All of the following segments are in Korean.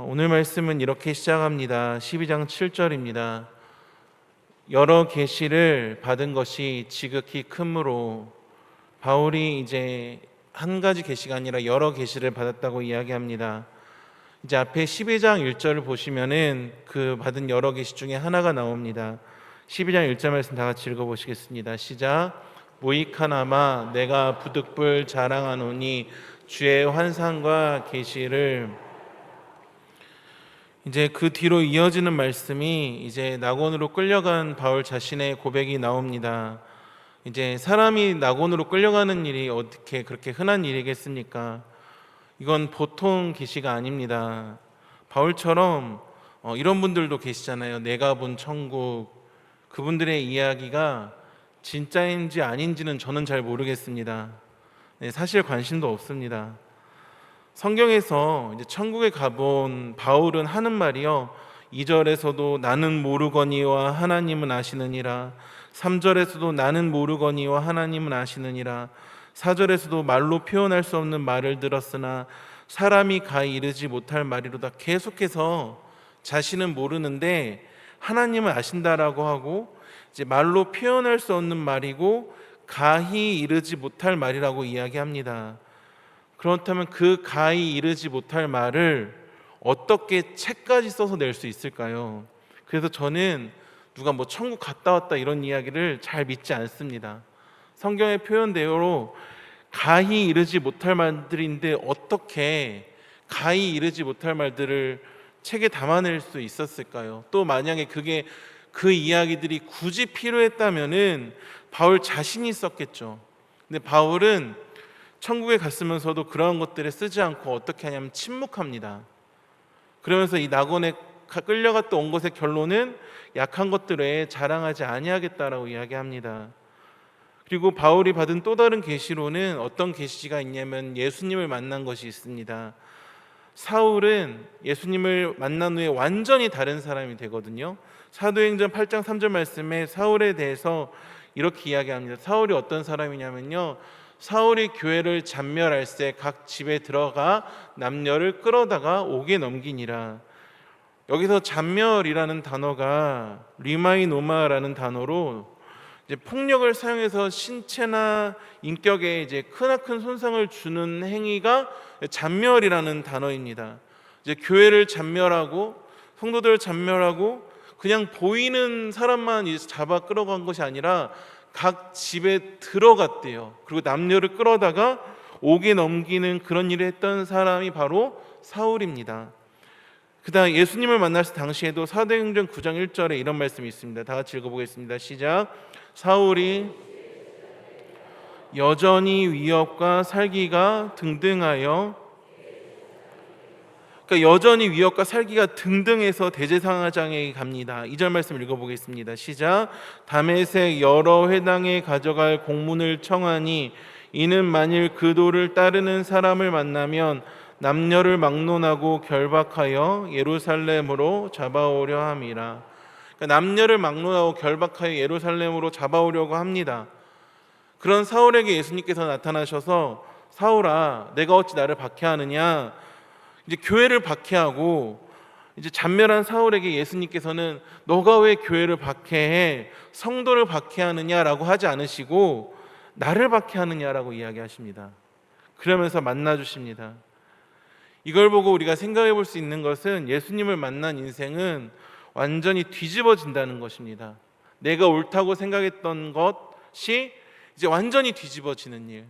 오늘 말씀은 이렇게 시작합니다. 12장 7절입니다. 여러 계시를 받은 것이 지극히 크므로, 바울이 이제 한 가지 계시가 아니라 여러 계시를 받았다고 이야기합니다. 이제 앞에 12장 1절을 보시면은 그 받은 여러 계시 중에 하나가 나옵니다. 12장 1절 말씀 다 같이 읽어보시겠습니다. 시작. 무익하나마 내가 부득불 자랑하노니 주의 환상과 계시를. 이제 그 뒤로 이어지는 말씀이 이제 낙원으로 끌려간 바울 자신의 고백이 나옵니다. 이제 사람이 낙원으로 끌려가는 일이 어떻게 그렇게 흔한 일이겠습니까? 이건 보통 계시가 아닙니다. 바울처럼 이런 분들도 계시잖아요. 내가 본 천국. 그분들의 이야기가 진짜인지 아닌지는 저는 잘 모르겠습니다. 사실 관심도 없습니다. 성경에서 이제 천국에 가본 바울은 하는 말이요, 2절에서도 나는 모르거니와 하나님은 아시느니라, 3절에서도 나는 모르거니와 하나님은 아시느니라, 4절에서도 말로 표현할 수 없는 말을 들었으나 사람이 가히 이르지 못할 말이로다. 계속해서 자신은 모르는데 하나님은 아신다라고 하고, 이제 말로 표현할 수 없는 말이고 가히 이르지 못할 말이라고 이야기합니다. 그렇다면 그 가히 이르지 못할 말을 어떻게 책까지 써서 낼 수 있을까요? 그래서 저는 누가 뭐 천국 갔다 왔다 이런 이야기를 잘 믿지 않습니다. 성경의 표현대로 가히 이르지 못할 말들인데 어떻게 가히 이르지 못할 말들을 책에 담아낼 수 있었을까요? 또 만약에 그게 그 이야기들이 굳이 필요했다면은 바울 자신이 썼겠죠. 근데 바울은 천국에 갔으면서도 그런 것들을 쓰지 않고 어떻게 하냐면 침묵합니다. 그러면서 이 낙원에 끌려갔다 온 것의 결론은 약한 것들에 자랑하지 아니하겠다라고 이야기합니다. 그리고 바울이 받은 또 다른 계시로는 어떤 계시가 있냐면 예수님을 만난 것이 있습니다. 사울은 예수님을 만난 후에 완전히 다른 사람이 되거든요. 사도행전 8장 3절 말씀에 사울에 대해서 이렇게 이야기합니다. 사울이 어떤 사람이냐면요, 사울이 교회를 잔멸할세 각 집에 들어가 남녀를 끌어다가 옥에 넘기니라. 여기서 잔멸이라는 단어가 리마이노마라는 단어로 이제 폭력을 사용해서 신체나 인격에 이제 크나큰 손상을 주는 행위가 잔멸이라는 단어입니다. 이제 교회를 잔멸하고 성도들을 잔멸하고 그냥 보이는 사람만 이제 잡아 끌어간 것이 아니라 각 집에 들어갔대요. 그리고 남녀를 끌어다가 옥에 넘기는 그런 일을 했던 사람이 바로 사울입니다. 그다음 예수님을 만났을 당시에도 사도행전 9장 1절에 이런 말씀이 있습니다. 다 같이 읽어보겠습니다. 시작. 사울이 여전히 위협과 살기가 등등하여, 그러니까 여전히 위협과 살기가 등등해서 대제사장에게 갑니다. 2절 말씀 읽어보겠습니다. 시작. 다메섹 여러 회당에 가져갈 공문을 청하니 이는 만일 그 도를 따르는 사람을 만나면 남녀를 막론하고 결박하여 예루살렘으로 잡아오려 함이라. 그러니까 남녀를 막론하고 결박하여 예루살렘으로 잡아오려고 합니다. 그런 사울에게 예수님께서 나타나셔서 사울아, 내가 어찌 나를 박해하느냐? 이제 교회를 박해하고 이제 잔멸한 사울에게 예수님께서는 너가 왜 교회를 박해해? 성도를 박해하느냐라고 하지 않으시고 나를 박해하느냐라고 이야기하십니다. 그러면서 만나 주십니다. 이걸 보고 우리가 생각해 볼 수 있는 것은 예수님을 만난 인생은 완전히 뒤집어진다는 것입니다. 내가 옳다고 생각했던 것이 이제 완전히 뒤집어지는 일.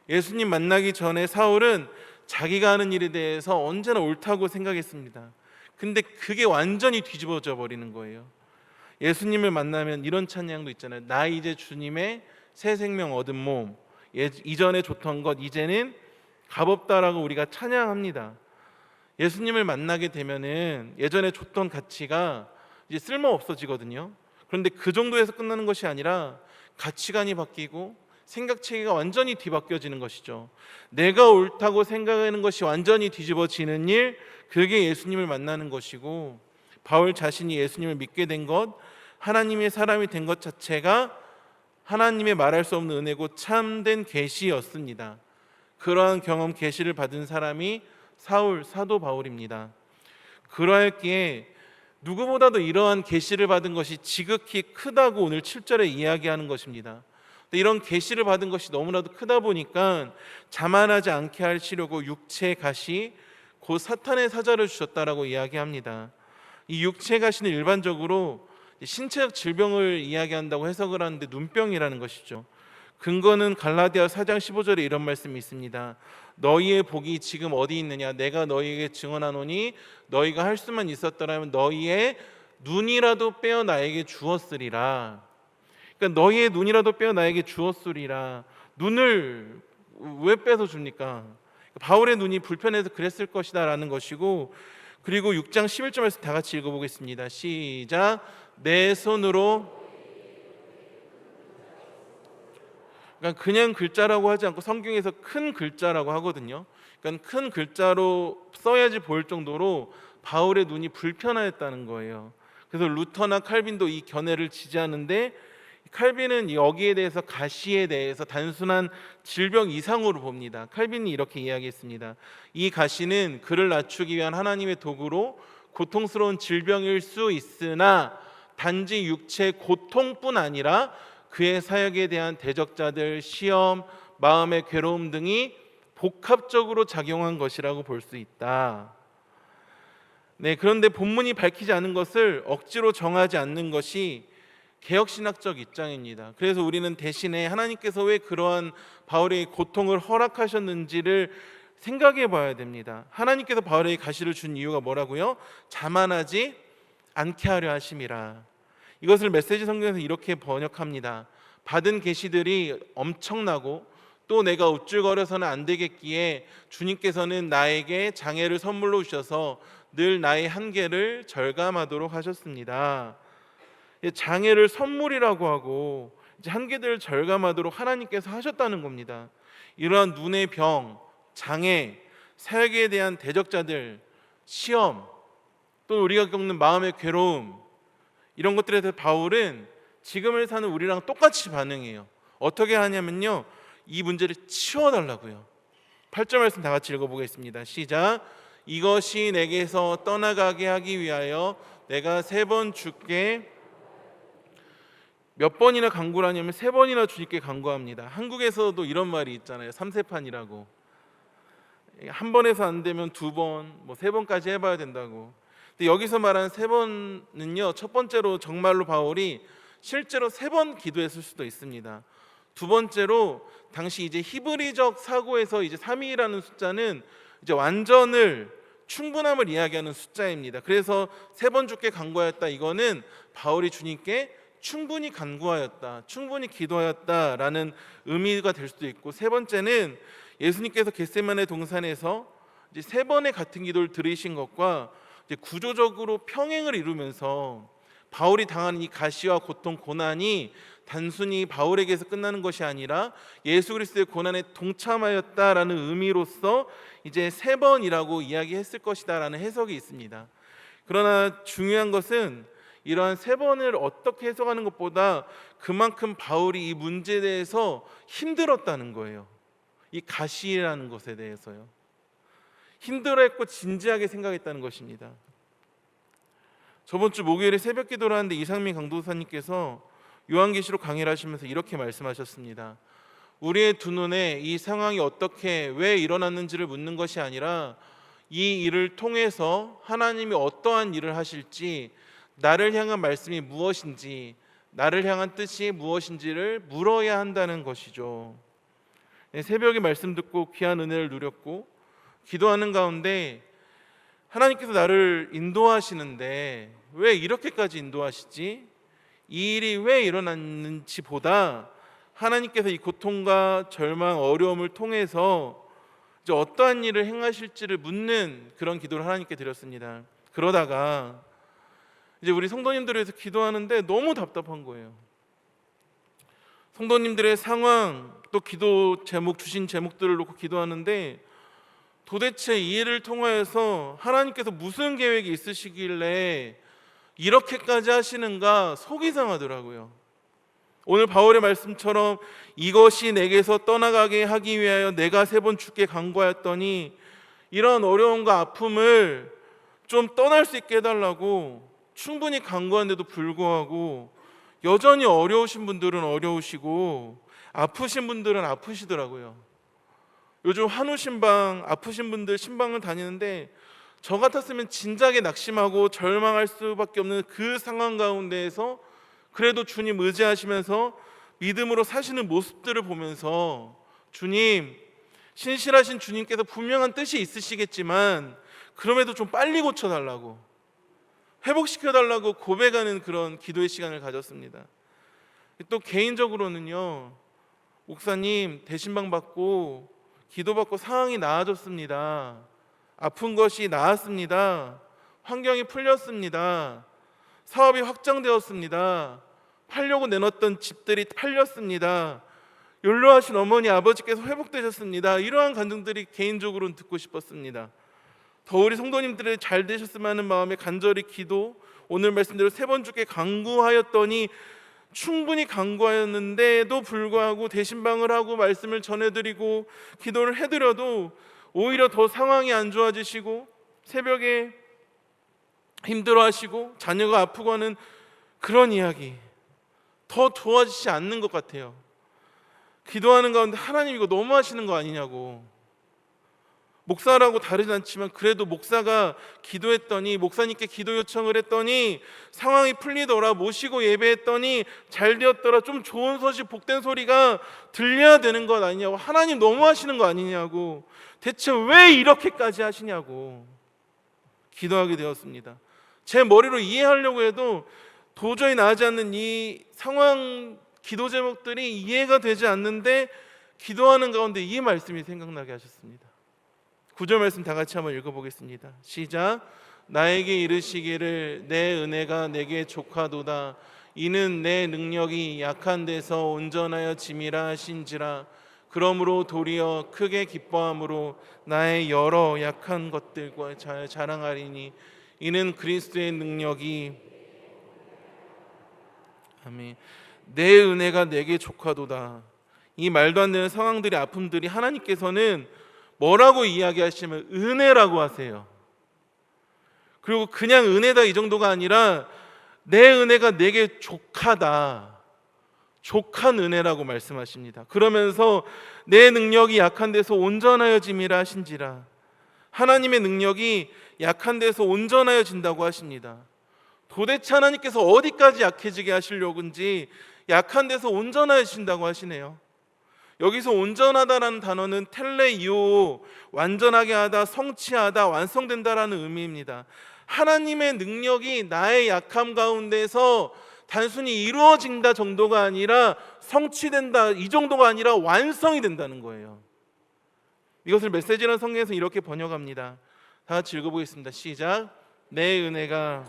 예수님 만나기 전에 사울은 자기가 하는 일에 대해서 언제나 옳다고 생각했습니다. 근데 그게 완전히 뒤집어져 버리는 거예요. 예수님을 만나면 이런 찬양도 있잖아요. 나 이제 주님의 새 생명 얻은 몸, 이전에 좋던 것 이제는 값없다라고 우리가 찬양합니다. 예수님을 만나게 되면은 예전에 좋던 가치가 이제 쓸모 없어지거든요. 그런데 그 정도에서 끝나는 것이 아니라 가치관이 바뀌고 생각체계가 완전히 뒤바뀌어지는 것이죠. 내가 옳다고 생각하는 것이 완전히 뒤집어지는 일, 그게 예수님을 만나는 것이고, 바울 자신이 예수님을 믿게 된 것, 하나님의 사람이 된 것 자체가 하나님의 말할 수 없는 은혜고 참된 계시였습니다. 그러한 경험 계시를 받은 사람이 사울, 사도 바울입니다. 그러했기에 누구보다도 이러한 계시를 받은 것이 지극히 크다고 오늘 7절에 이야기하는 것입니다. 이런 계시를 받은 것이 너무나도 크다 보니까 자만하지 않게 하시려고 육체의 가시 곧 사탄의 사자를 주셨다라고 이야기합니다. 이 육체의 가시는 일반적으로 신체적 질병을 이야기한다고 해석을 하는데 눈병이라는 것이죠. 근거는 갈라디아 4장 15절에 이런 말씀이 있습니다. 너희의 복이 지금 어디 있느냐? 내가 너희에게 증언하노니 너희가 할 수만 있었더라면 너희의 눈이라도 빼어 나에게 주었으리라. 그러니까 너희의 눈이라도 빼어 나에게 주었으리라. 눈을 왜 빼서 줍니까? 바울의 눈이 불편해서 그랬을 것이다 라는 것이고, 그리고 6장 11절 말씀 다 같이 읽어보겠습니다. 시작. 내 손으로, 그러니까 그냥 글자라고 하지 않고 성경에서 큰 글자라고 하거든요. 그러니까 큰 글자로 써야지 보일 정도로 바울의 눈이 불편하였다는 거예요. 그래서 루터나 칼빈도 이 견해를 지지하는데, 칼빈은 여기에 대해서 가시에 대해서 단순한 질병 이상으로 봅니다. 칼빈이 이렇게 이야기했습니다. 이 가시는 그를 낮추기 위한 하나님의 도구로 고통스러운 질병일 수 있으나 단지 육체 고통뿐 아니라 그의 사역에 대한 대적자들, 시험, 마음의 괴로움 등이 복합적으로 작용한 것이라고 볼 수 있다. 그런데 본문이 밝히지 않은 것을 억지로 정하지 않는 것이 개혁신학적 입장입니다. 그래서 우리는 대신에 하나님께서 왜 그러한 바울의 고통을 허락하셨는지를 생각해 봐야 됩니다. 하나님께서 바울에게 가시를 준 이유가 뭐라고요? 자만하지 않게 하려 하심이라. 이것을 메시지 성경에서 이렇게 번역합니다. 받은 계시들이 엄청나고 또 내가 우쭐거려서는 안 되겠기에 주님께서는 나에게 장애를 선물로 주셔서 늘 나의 한계를 절감하도록 하셨습니다. 장애를 선물이라고 하고 이제 한계들을 절감하도록 하나님께서 하셨다는 겁니다. 이러한 눈의 병, 장애, 사역에 대한 대적자들, 시험, 또 우리가 겪는 마음의 괴로움, 이런 것들에 대해서 바울은 지금을 사는 우리랑 똑같이 반응해요. 어떻게 하냐면요, 이 문제를 치워달라고요. 8절 말씀 다 같이 읽어보겠습니다. 시작. 이것이 내게서 떠나가게 하기 위하여 내가 3번 주께, 몇 번이나 간구를 하냐면 3번이나 주님께 간구합니다. 한국에서도 이런 말이 있잖아요. 3세판이라고. 한 번에서 안 되면 2번, 3번까지 해봐야 된다고. 근데 여기서 말하는 3번은요, 첫 번째로 정말로 바울이 실제로 3번 기도했을 수도 있습니다. 두 번째로 당시 이제 히브리적 사고에서 이제 3이라는 숫자는 이제 완전을, 충분함을 이야기하는 숫자입니다. 그래서 3번 주께 간구하였다. 이거는 바울이 주님께 충분히 간구하였다, 충분히 기도하였다라는 의미가 될 수도 있고, 세 번째는 예수님께서 겟세마네 동산에서 이제 3번의 같은 기도를 들으신 것과 이제 구조적으로 평행을 이루면서 바울이 당하는 이 가시와 고통, 고난이 단순히 바울에게서 끝나는 것이 아니라 예수 그리스도의 고난에 동참하였다라는 의미로서 이제 3번이라고 이야기했을 것이다라는 해석이 있습니다. 그러나 중요한 것은 이러한 3번을 어떻게 해석하는 것보다 그만큼 바울이 이 문제에 대해서 힘들었다는 거예요. 이 가시라는 것에 대해서요. 힘들어했고 진지하게 생각했다는 것입니다. 저번 주 목요일에 새벽 기도를 하는데 이상민 강도사님께서 요한계시록 강의를 하시면서 이렇게 말씀하셨습니다. 우리의 두 눈에 이 상황이 어떻게, 왜 일어났는지를 묻는 것이 아니라 이 일을 통해서 하나님이 어떠한 일을 하실지, 나를 향한 말씀이 무엇인지, 나를 향한 뜻이 무엇인지를 물어야 한다는 것이죠. 새벽에 말씀 듣고 귀한 은혜를 누렸고 기도하는 가운데 하나님께서 나를 인도하시는데 왜 이렇게까지 인도하시지? 이 일이 왜 일어났는지 보다 하나님께서 이 고통과 절망, 어려움을 통해서 이제 어떠한 일을 행하실지를 묻는 그런 기도를 하나님께 드렸습니다. 그러다가 이제 우리 성도님들을 위해서 기도하는데 너무 답답한 거예요. 성도님들의 상황, 또 기도 제목, 주신 제목들을 놓고 기도하는데 도대체 이 일을 통하여서 하나님께서 무슨 계획이 있으시길래 이렇게까지 하시는가 속이 상하더라고요. 오늘 바울의 말씀처럼 이것이 내게서 떠나가게 하기 위하여 내가 3번 주께 간구하였더니 이런 어려움과 아픔을 좀 떠날 수 있게 해달라고 충분히 간구한데도 불구하고 여전히 어려우신 분들은 어려우시고 아프신 분들은 아프시더라고요. 요즘 한우신방 아프신 분들 신방을 다니는데 저 같았으면 진작에 낙심하고 절망할 수밖에 없는 그 상황 가운데에서 그래도 주님 의지하시면서 믿음으로 사시는 모습들을 보면서 주님, 신실하신 주님께서 분명한 뜻이 있으시겠지만 그럼에도 좀 빨리 고쳐달라고, 회복시켜달라고 고백하는 그런 기도의 시간을 가졌습니다. 또 개인적으로는요, 목사님 대신방 받고 기도받고 상황이 나아졌습니다. 아픈 것이 나았습니다. 환경이 풀렸습니다. 사업이 확장되었습니다. 팔려고 내놨던 집들이 팔렸습니다. 연로하신 어머니 아버지께서 회복되셨습니다. 이러한 간증들이 개인적으로는 듣고 싶었습니다. 더 우리 성도님들이 잘 되셨으면 하는 마음에 간절히 기도, 오늘 말씀대로 3번 주께 간구하였더니 충분히 간구하였는데도 불구하고 대신방을 하고 말씀을 전해드리고 기도를 해드려도 오히려 더 상황이 안 좋아지시고 새벽에 힘들어하시고 자녀가 아프고 하는 그런 이야기, 더 좋아지지 않는 것 같아요. 기도하는 가운데 하나님 이거 너무 하시는 거 아니냐고. 목사라고 다르지 않지만 그래도 목사가 기도했더니, 목사님께 기도 요청을 했더니 상황이 풀리더라, 모시고 예배했더니 잘 되었더라, 좀 좋은 소식, 복된 소리가 들려야 되는 것 아니냐고. 하나님 너무 하시는 거 아니냐고. 대체 왜 이렇게까지 하시냐고 기도하게 되었습니다. 제 머리로 이해하려고 해도 도저히 나지 않는 이 상황, 기도 제목들이 이해가 되지 않는데 기도하는 가운데 이 말씀이 생각나게 하셨습니다. 9절 말씀 다 같이 한번 읽어보겠습니다. 시작. 나에게 이르시기를 내 은혜가 내게 족하도다. 이는 내 능력이 약한 데서 온전하여 짐이라 하신지라. 그러므로 도리어 크게 기뻐함으로 나의 여러 약한 것들과 자랑하리니 이는 그리스도의 능력이, 아멘, 내 은혜가 내게 족하도다. 이 말도 안 되는 상황들이, 아픔들이 하나님께서는 뭐라고 이야기하시면 은혜라고 하세요. 그리고 그냥 은혜다 이 정도가 아니라 내 은혜가 내게 족하다, 족한 은혜라고 말씀하십니다. 그러면서 내 능력이 약한 데서 온전하여짐이라 하신지라. 하나님의 능력이 약한 데서 온전하여진다고 하십니다. 도대체 하나님께서 어디까지 약해지게 하시려고인지 약한 데서 온전하여진다고 하시네요. 여기서 온전하다라는 단어는 텔레이오, 완전하게 하다, 성취하다, 완성된다라는 의미입니다. 하나님의 능력이 나의 약함 가운데서 단순히 이루어진다 정도가 아니라 성취된다 이 정도가 아니라 완성이 된다는 거예요. 이것을 메시지라는 성경에서 이렇게 번역합니다. 다 같이 읽어보겠습니다. 시작. 내 은혜가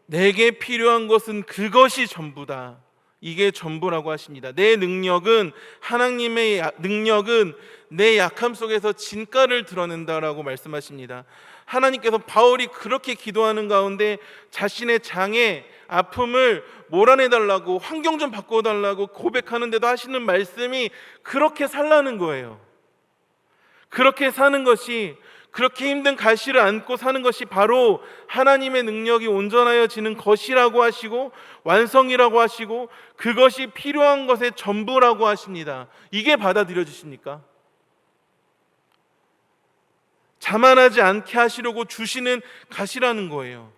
내게 필요한 것은 그것이 전부다. 이게 전부라고 하십니다. 내 능력은, 하나님의 능력은 내 약함 속에서 진가를 드러낸다라고 말씀하십니다. 하나님께서 바울이 그렇게 기도하는 가운데 자신의 장애, 아픔을 몰아내달라고, 환경 좀 바꿔달라고 고백하는데도 하시는 말씀이 그렇게 살라는 거예요. 그렇게 사는 것이, 그렇게 힘든 가시를 안고 사는 것이 바로 하나님의 능력이 온전하여지는 것이라고 하시고 완성이라고 하시고 그것이 필요한 것의 전부라고 하십니다. 이게 받아들여 주십니까? 자만하지 않게 하시려고 주시는 가시라는 거예요.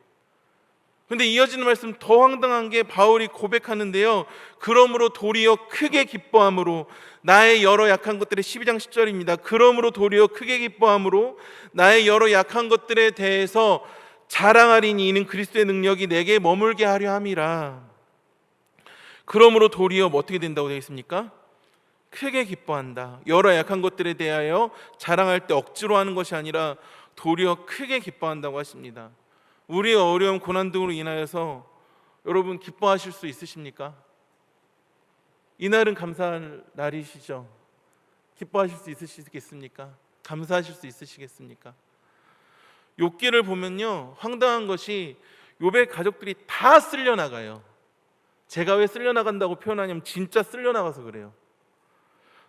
그런데 이어지는 말씀 더 황당한 게 바울이 고백하는데요. 그러므로 도리어 크게 기뻐함으로 나의 여러 약한 것들의 12장 10절입니다. 그러므로 도리어 크게 기뻐함으로 나의 여러 약한 것들에 대해서 자랑하리니 이는 그리스도의 능력이 내게 머물게 하려 함이라. 그러므로 도리어 어떻게 된다고 되어 있습니까? 크게 기뻐한다. 여러 약한 것들에 대하여 자랑할 때 억지로 하는 것이 아니라 도리어 크게 기뻐한다고 하십니다. 우리의 어려움, 고난 등으로 인하여서 여러분 기뻐하실 수 있으십니까? 이날은 감사할 날이시죠. 기뻐하실 수 있으시겠습니까? 감사하실 수 있으시겠습니까? 욥기를 보면요, 황당한 것이 욥의 가족들이 다 쓸려나가요. 제가 왜 쓸려나간다고 표현하냐면 진짜 쓸려나가서 그래요.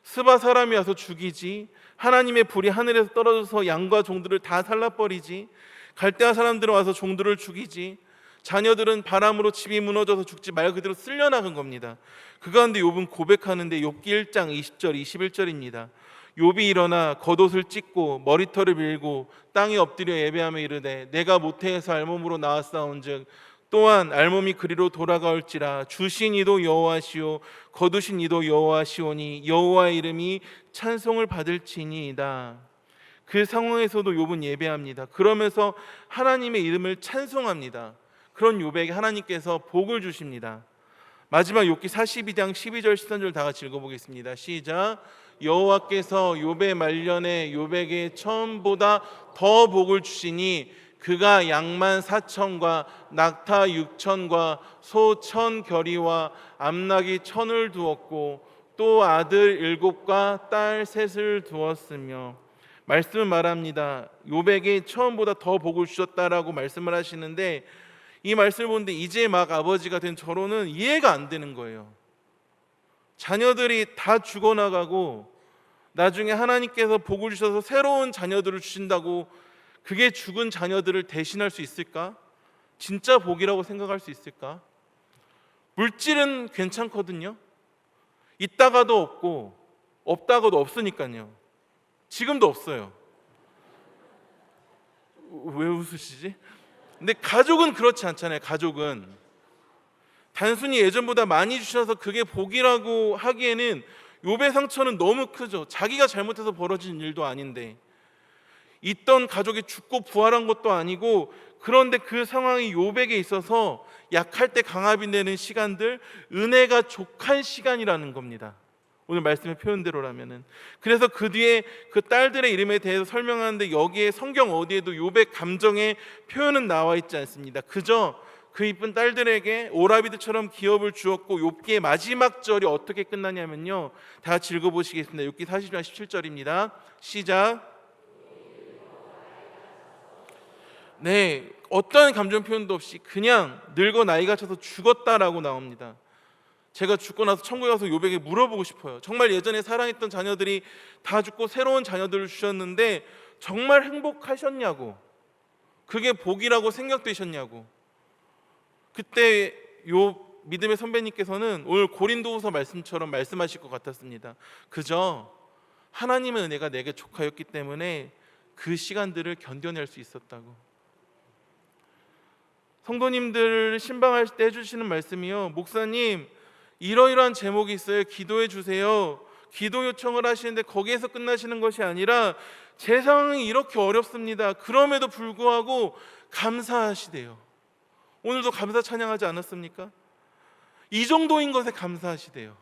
스바 사람이 와서 죽이지, 하나님의 불이 하늘에서 떨어져서 양과 종들을 다 살라버리지, 갈대아 사람들은 와서 종들을 죽이지, 자녀들은 바람으로 집이 무너져서 죽지, 말 그대로 쓸려나간 겁니다. 그 가운데 욥은 고백하는데 욥기 1장 20절 21절입니다. 욥이 일어나 겉옷을 찢고 머리털을 밀고 땅에 엎드려 예배하며 이르되 내가 모태에서 알몸으로 나왔사온즉 또한 알몸이 그리로 돌아가올지라. 주신 이도 여호와시오 거두신 이도 여호와시오니 여호와의 이름이 찬송을 받을지니이다. 그 상황에서도 욥은 예배합니다. 그러면서 하나님의 이름을 찬송합니다. 그런 욥에게 하나님께서 복을 주십니다. 마지막 욥기 42장 12절 13절 다 같이 읽어보겠습니다. 시작. 여호와께서 욥의 말년에 욥에게 처음보다 더 복을 주시니 그가 양만 4천과 낙타 6천과 소 1,000겨리와 암낙이 1,000을 두었고 또 아들 7과 딸 3을 두었으며. 말씀은 말합니다. 욥에게 처음보다 더 복을 주셨다라고 말씀을 하시는데, 이 말씀을 보는데 이제 막 아버지가 된 저로는 이해가 안 되는 거예요. 자녀들이 다 죽어나가고 나중에 하나님께서 복을 주셔서 새로운 자녀들을 주신다고 그게 죽은 자녀들을 대신할 수 있을까? 진짜 복이라고 생각할 수 있을까? 물질은 괜찮거든요. 있다가도 없고 없다가도 없으니까요. 지금도 없어요. 왜 웃으시지? 근데 가족은 그렇지 않잖아요. 가족은 단순히 예전보다 많이 주셔서 그게 복이라고 하기에는 욥의 상처는 너무 크죠. 자기가 잘못해서 벌어진 일도 아닌데, 있던 가족이 죽고 부활한 것도 아니고, 그런데 그 상황이 욥에게 있어서 약할 때 강압이 되는 시간들, 은혜가 족한 시간이라는 겁니다. 오늘 말씀의 표현대로라면은. 그래서 그 뒤에 그 딸들의 이름에 대해서 설명하는데 여기에 성경 어디에도 욥의 감정의 표현은 나와 있지 않습니다. 그저 그 이쁜 딸들에게 오라비드처럼 기업을 주었고, 욥기의 마지막 절이 어떻게 끝나냐면요, 다 같이 읽어보시겠습니다. 욥기 40장 17절입니다. 시작. 네, 어떠한 감정 표현도 없이 그냥 늙어 나이가 차서 죽었다라고 나옵니다. 제가 죽고 나서 천국에 가서 욥에게 물어보고 싶어요. 정말 예전에 사랑했던 자녀들이 다 죽고 새로운 자녀들을 주셨는데 정말 행복하셨냐고, 그게 복이라고 생각되셨냐고. 그때 욥 믿음의 선배님께서는 오늘 고린도후서 말씀처럼 말씀하실 것 같았습니다. 그저 하나님의 은혜가 내게 족하였기 때문에 그 시간들을 견뎌낼 수 있었다고. 성도님들 신방할 때 해주시는 말씀이요, 목사님 이러이러한 제목이 있어요, 기도해 주세요, 기도 요청을 하시는데 거기에서 끝나시는 것이 아니라 제 상황이 이렇게 어렵습니다, 그럼에도 불구하고 감사하시대요. 오늘도 감사 찬양하지 않았습니까? 이 정도인 것에 감사하시대요.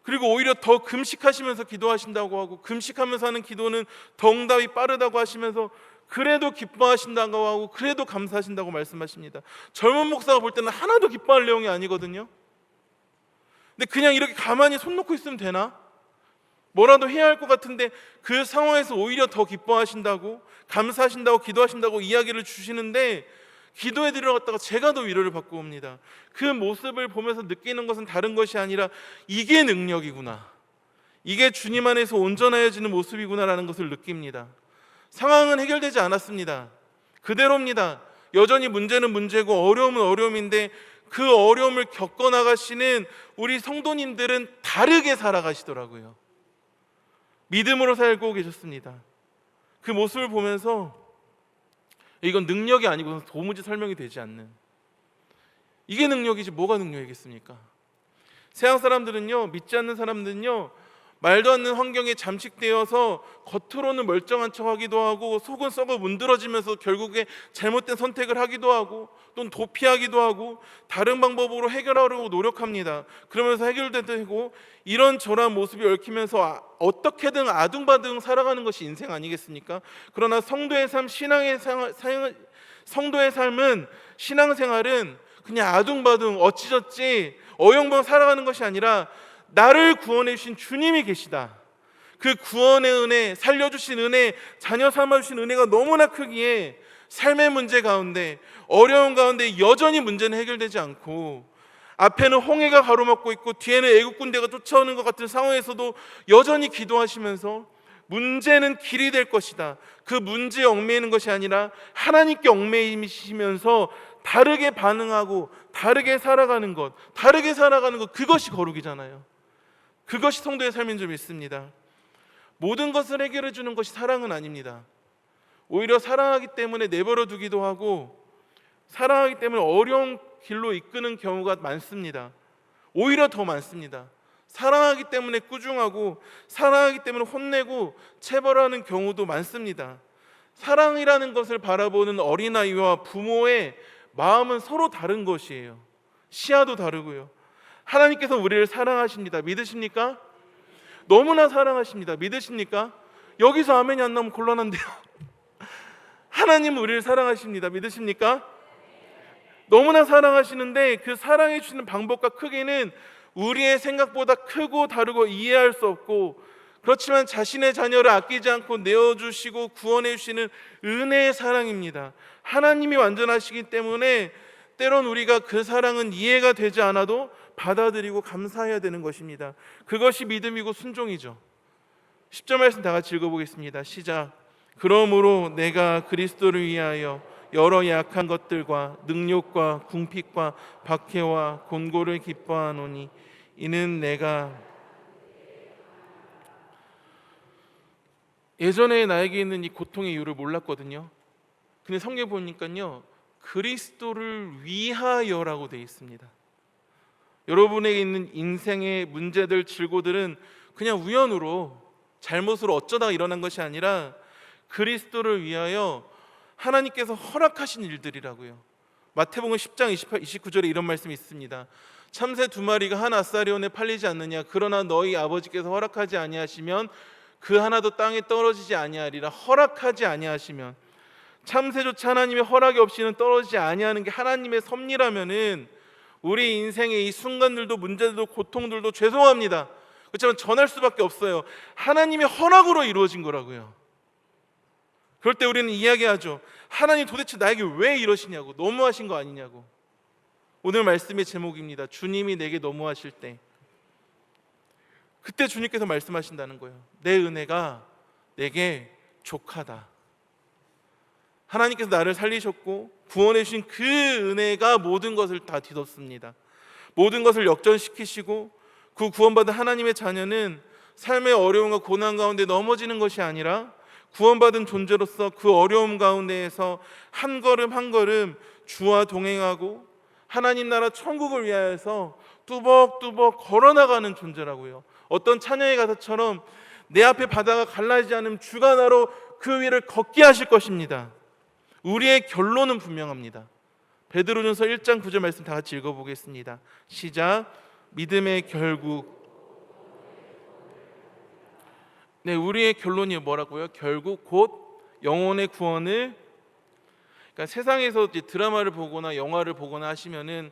그리고 오히려 더 금식하시면서 기도하신다고 하고, 금식하면서 하는 기도는 더 응답이 빠르다고 하시면서 그래도 기뻐하신다고 하고, 그래도 감사하신다고 말씀하십니다. 젊은 목사가 볼 때는 하나도 기뻐할 내용이 아니거든요. 근데 그냥 이렇게 가만히 손 놓고 있으면 되나? 뭐라도 해야 할 것 같은데 그 상황에서 오히려 더 기뻐하신다고, 감사하신다고, 기도하신다고 이야기를 주시는데, 기도에 들어갔다가 제가 더 위로를 받고 옵니다. 그 모습을 보면서 느끼는 것은 다른 것이 아니라 이게 능력이구나, 이게 주님 안에서 온전해지는 모습이구나라는 것을 느낍니다. 상황은 해결되지 않았습니다. 그대로입니다. 여전히 문제는 문제고 어려움은 어려움인데 그 어려움을 겪어나가시는 우리 성도님들은 다르게 살아가시더라고요. 믿음으로 살고 계셨습니다. 그 모습을 보면서 이건 능력이 아니고 도무지 설명이 되지 않는, 이게 능력이지 뭐가 능력이겠습니까? 세상 사람들은요, 믿지 않는 사람들은요, 말도 안 되는 환경에 잠식되어서 겉으로는 멀쩡한 척하기도 하고 속은 썩어 문드러지면서 결국에 잘못된 선택을 하기도 하고 또는 도피하기도 하고 다른 방법으로 해결하려고 노력합니다. 그러면서 해결되고 이런저런 모습이 얽히면서 어떻게든 아둥바둥 살아가는 것이 인생 아니겠습니까? 그러나 성도의 삶, 성도의 삶은, 신앙생활은 그냥 아둥바둥 어찌저찌 어영부영 살아가는 것이 아니라 나를 구원해 주신 주님이 계시다, 그 구원의 은혜, 살려주신 은혜, 자녀 삼아주신 은혜가 너무나 크기에 삶의 문제 가운데, 어려운 가운데 여전히 문제는 해결되지 않고 앞에는 홍해가 가로막고 있고 뒤에는 애국 군대가 쫓아오는 것 같은 상황에서도 여전히 기도하시면서 문제는 길이 될 것이다, 그 문제에 얽매이는 것이 아니라 하나님께 얽매이시면서 다르게 반응하고 다르게 살아가는 것, 그것이 거룩이잖아요. 그것이 성도의 삶인 줄 믿습니다. 모든 것을 해결해 주는 것이 사랑은 아닙니다. 오히려 사랑하기 때문에 내버려 두기도 하고, 사랑하기 때문에 어려운 길로 이끄는 경우가 많습니다. 오히려 더 많습니다. 사랑하기 때문에 꾸중하고, 사랑하기 때문에 혼내고 체벌하는 경우도 많습니다. 사랑이라는 것을 바라보는 어린아이와 부모의 마음은 서로 다른 것이에요. 시야도 다르고요. 하나님께서 우리를 사랑하십니다. 믿으십니까? 너무나 사랑하십니다. 믿으십니까? 여기서 아멘이 안 나오면 곤란한데요. 하나님은 우리를 사랑하십니다. 믿으십니까? 너무나 사랑하시는데 그 사랑해 주시는 방법과 크기는 우리의 생각보다 크고 다르고 이해할 수 없고, 그렇지만 자신의 자녀를 아끼지 않고 내어주시고 구원해 주시는 은혜의 사랑입니다. 하나님이 완전하시기 때문에 때론 우리가 그 사랑은 이해가 되지 않아도 받아들이고 감사해야 되는 것입니다. 그것이 믿음이고 순종이죠. 10절 말씀 다 같이 읽어보겠습니다. 시작. 그러므로 내가 그리스도를 위하여 여러 약한 것들과 능욕과 궁핍과 박해와 곤고를 기뻐하노니 이는 내가 예전에 나에게 있는 이 고통의 이유를 몰랐거든요. 근데 성경에 보니까요, 그리스도를 위하여라고 되어 있습니다. 여러분에게 있는 인생의 문제들, 질고들은 그냥 우연으로 잘못으로 어쩌다가 일어난 것이 아니라 그리스도를 위하여 하나님께서 허락하신 일들이라고요. 마태복음 10장 29절에 이런 말씀이 있습니다. 참새 2마리가 한 아사리온에 팔리지 않느냐, 그러나 너희 아버지께서 허락하지 아니하시면 그 하나도 땅에 떨어지지 아니하리라. 허락하지 아니하시면, 참새조차 하나님의 허락이 없이는 떨어지지 아니하는 게 하나님의 섭리라면은 우리 인생의 이 순간들도 문제들도 고통들도 죄송합니다, 그렇지만 전할 수밖에 없어요. 하나님의 허락으로 이루어진 거라고요. 그럴 때 우리는 이야기하죠. 하나님 도대체 나에게 왜 이러시냐고, 너무하신 거 아니냐고. 오늘 말씀의 제목입니다. 주님이 내게 너무하실 때, 그때 주님께서 말씀하신다는 거예요. 내 은혜가 내게 족하다. 하나님께서 나를 살리셨고 구원해 주신 그 은혜가 모든 것을 다 뒤덮습니다. 모든 것을 역전시키시고, 그 구원받은 하나님의 자녀는 삶의 어려움과 고난 가운데 넘어지는 것이 아니라 구원받은 존재로서 그 어려움 가운데에서 한 걸음 한 걸음 주와 동행하고 하나님 나라 천국을 위하여서 뚜벅뚜벅 걸어나가는 존재라고요. 어떤 찬양의 가사처럼 내 앞에 바다가 갈라지지 않으면 주가 나로 그 위를 걷게 하실 것입니다. 우리의 결론은 분명합니다. 베드로전서 1장 9절 말씀 다 같이 읽어보겠습니다. 시작. 믿음의 결국, 네, 우리의 결론이 뭐라고요? 결국 곧 영혼의 구원을, 그러니까 세상에서 이제 드라마를 보거나 영화를 보거나 하시면은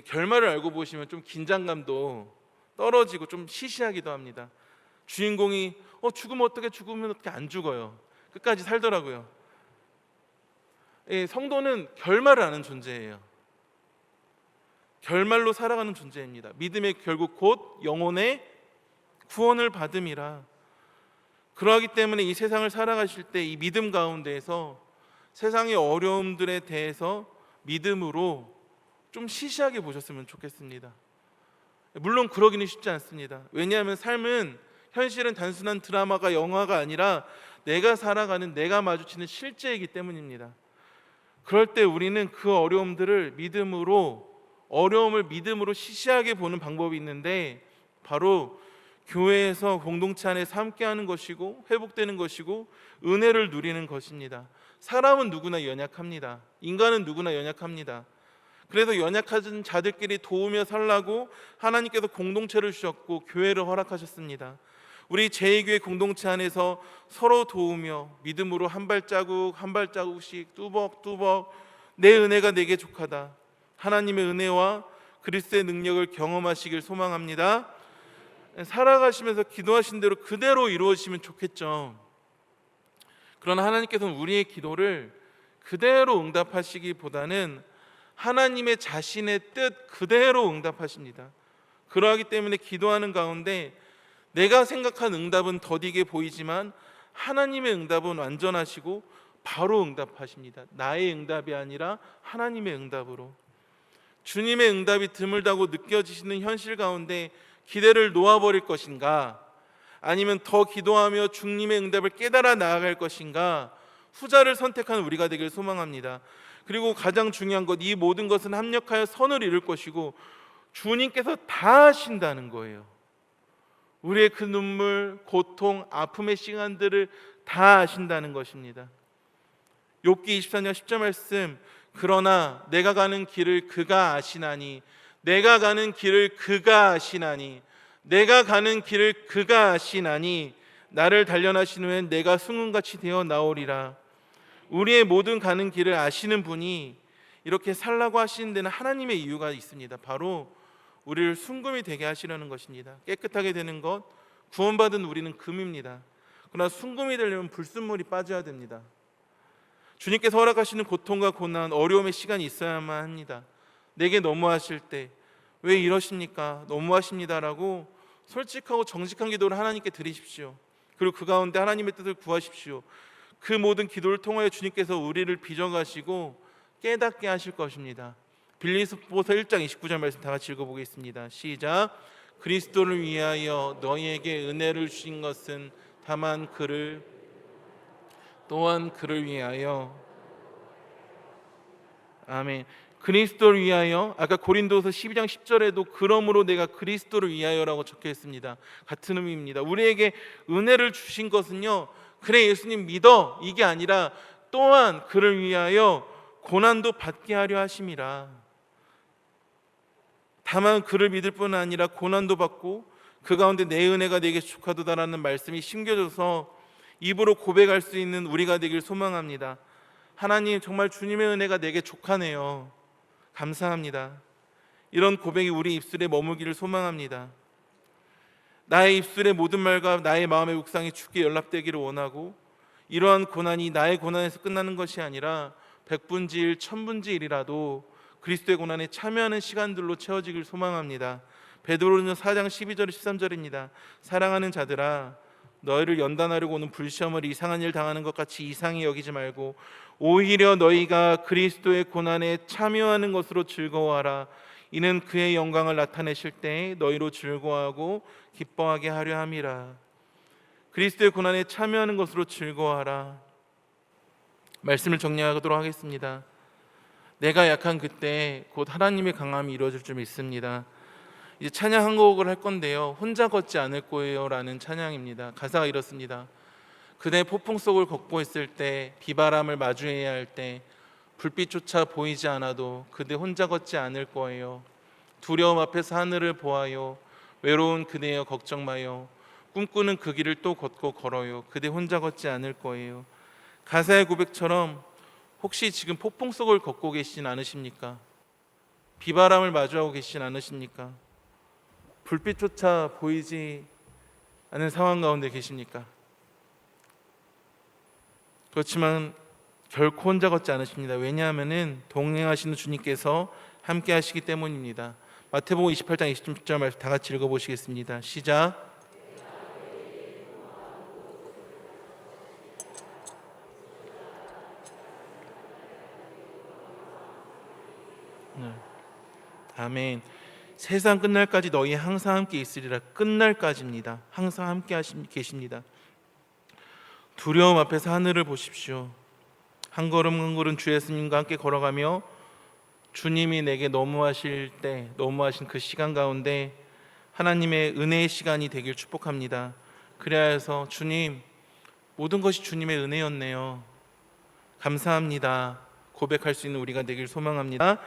결말을 알고 보시면 좀 긴장감도 떨어지고 좀 시시하기도 합니다. 주인공이 죽으면 어떻게 안 죽어요. 끝까지 살더라고요. 성도는 결말을 아는 존재예요. 결말로 살아가는 존재입니다. 믿음의 결국 곧 영혼의 구원을 받음이라. 그러하기 때문에 이 세상을 살아가실 때 이 믿음 가운데에서 세상의 어려움들에 대해서 믿음으로 좀 시시하게 보셨으면 좋겠습니다. 물론 그러기는 쉽지 않습니다. 왜냐하면 삶은, 현실은 단순한 드라마가 영화가 아니라 내가 살아가는, 내가 마주치는 실제이기 때문입니다. 그럴 때 우리는 그 어려움을 믿음으로 시시하게 보는 방법이 있는데, 바로 교회에서 공동체 안에서 함께하는 것이고 회복되는 것이고 은혜를 누리는 것입니다. 사람은 누구나 연약합니다. 인간은 누구나 연약합니다. 그래서 연약한 자들끼리 도우며 살라고 하나님께서 공동체를 주셨고 교회를 허락하셨습니다. 우리 제2교회 공동체 안에서 서로 도우며 믿음으로 한 발자국 한 발자국씩 뚜벅뚜벅 내 은혜가 내게 족하다, 하나님의 은혜와 그리스도의 능력을 경험하시길 소망합니다. 살아가시면서 기도하신 대로 그대로 이루어지면 좋겠죠. 그러나 하나님께서는 우리의 기도를 그대로 응답하시기보다는 하나님의 자신의 뜻 그대로 응답하십니다. 그러하기 때문에 기도하는 가운데 내가 생각한 응답은 더디게 보이지만 하나님의 응답은 완전하시고 바로 응답하십니다. 나의 응답이 아니라 하나님의 응답으로. 주님의 응답이 드물다고 느껴지시는 현실 가운데 기대를 놓아버릴 것인가, 아니면 더 기도하며 주님의 응답을 깨달아 나아갈 것인가, 후자를 선택한 우리가 되길 소망합니다. 그리고 가장 중요한 것, 이 모든 것은 합력하여 선을 이룰 것이고 주님께서 다 하신다는 거예요. 우리의 그 눈물, 고통, 아픔의 시간들을 다 아신다는 것입니다. 욥기 24장 10절 말씀, 그러나 내가 가는 길을 그가 아시나니, 내가 가는 길을 그가 아시나니, 내가 가는 길을 그가 아시나니, 나를 단련하신 후엔 내가 승훈같이 되어 나오리라. 우리의 모든 가는 길을 아시는 분이 이렇게 살라고 하시는 데는 하나님의 이유가 있습니다. 바로 우리를 순금이 되게 하시려는 것입니다. 깨끗하게 되는 것, 구원받은 우리는 금입니다. 그러나 순금이 되려면 불순물이 빠져야 됩니다. 주님께서 허락하시는 고통과 고난, 어려움의 시간이 있어야만 합니다. 내게 너무하실 때 왜 이러십니까? 너무하십니다라고 솔직하고 정직한 기도를 하나님께 드리십시오. 그리고 그 가운데 하나님의 뜻을 구하십시오. 그 모든 기도를 통하여 주님께서 우리를 빚어가시고 깨닫게 하실 것입니다. 빌립보서 1장 29절 말씀 다 같이 읽어보겠습니다. 시작. 그리스도를 위하여 너희에게 은혜를 주신 것은 다만 그를, 또한 그를 위하여. 아멘. 그리스도를 위하여, 아까 고린도서 12장 10절에도 그러므로 내가 그리스도를 위하여라고 적혀 있습니다. 같은 의미입니다. 우리에게 은혜를 주신 것은요, 그래 예수님 믿어, 이게 아니라 또한 그를 위하여 고난도 받게 하려 하심이라. 다만 그를 믿을 뿐 아니라 고난도 받고 그 가운데 내 은혜가 내게 족하도다라는 말씀이 심겨져서 입으로 고백할 수 있는 우리가 되길 소망합니다. 하나님, 정말 주님의 은혜가 내게 족하네요. 감사합니다. 이런 고백이 우리 입술에 머물기를 소망합니다. 나의 입술의 모든 말과 나의 마음의 묵상이 주께 연락되기를 원하고, 이러한 고난이 나의 고난에서 끝나는 것이 아니라 백분지 일, 천분지 일이라도 그리스도의 고난에 참여하는 시간들로 채워지길 소망합니다. 베드로전서 4장 12절 13절입니다. 사랑하는 자들아, 너희를 연단하려고 오는 불시험을 이상한 일 당하는 것 같이 이상히 여기지 말고 오히려 너희가 그리스도의 고난에 참여하는 것으로 즐거워하라. 이는 그의 영광을 나타내실 때 너희로 즐거워하고 기뻐하게 하려 함이라. 그리스도의 고난에 참여하는 것으로 즐거워하라. 말씀을 정리하도록 하겠습니다. 내가 약한 그때 곧 하나님의 강함이 이루어질 줄 믿습니다. 이제 찬양 한 곡을 할 건데요, 혼자 걷지 않을 거예요 라는 찬양입니다. 가사가 이렇습니다. 그대 폭풍 속을 걷고 있을 때, 비바람을 마주해야 할 때, 불빛조차 보이지 않아도 그대 혼자 걷지 않을 거예요. 두려움 앞에서 하늘을 보아요. 외로운 그대여 걱정 마요. 꿈꾸는 그 길을 또 걷고 걸어요. 그대 혼자 걷지 않을 거예요. 가사의 고백처럼 혹시 지금 폭풍 속을 걷고 계시진 않으십니까? 비바람을 마주하고 계시진 않으십니까? 불빛조차 보이지 않은 상황 가운데 계십니까? 그렇지만 결코 혼자 걷지 않으십니다. 왜냐하면 동행하시는 주님께서 함께 하시기 때문입니다. 마태복음 28장 20절 말씀 다 같이 읽어보시겠습니다. 시작. 아멘. 세상 끝날까지 너희 항상 함께 있으리라. 끝날까지입니다. 항상 함께 계십니다. 두려움 앞에서 하늘을 보십시오. 한 걸음 한 걸음 주 예수님과 함께 걸어가며 주님이 내게 너무하실 때, 너무하신 그 시간 가운데 하나님의 은혜의 시간이 되길 축복합니다. 그래야 해서 주님, 모든 것이 주님의 은혜였네요. 감사합니다. 고백할 수 있는 우리가 되길 소망합니다.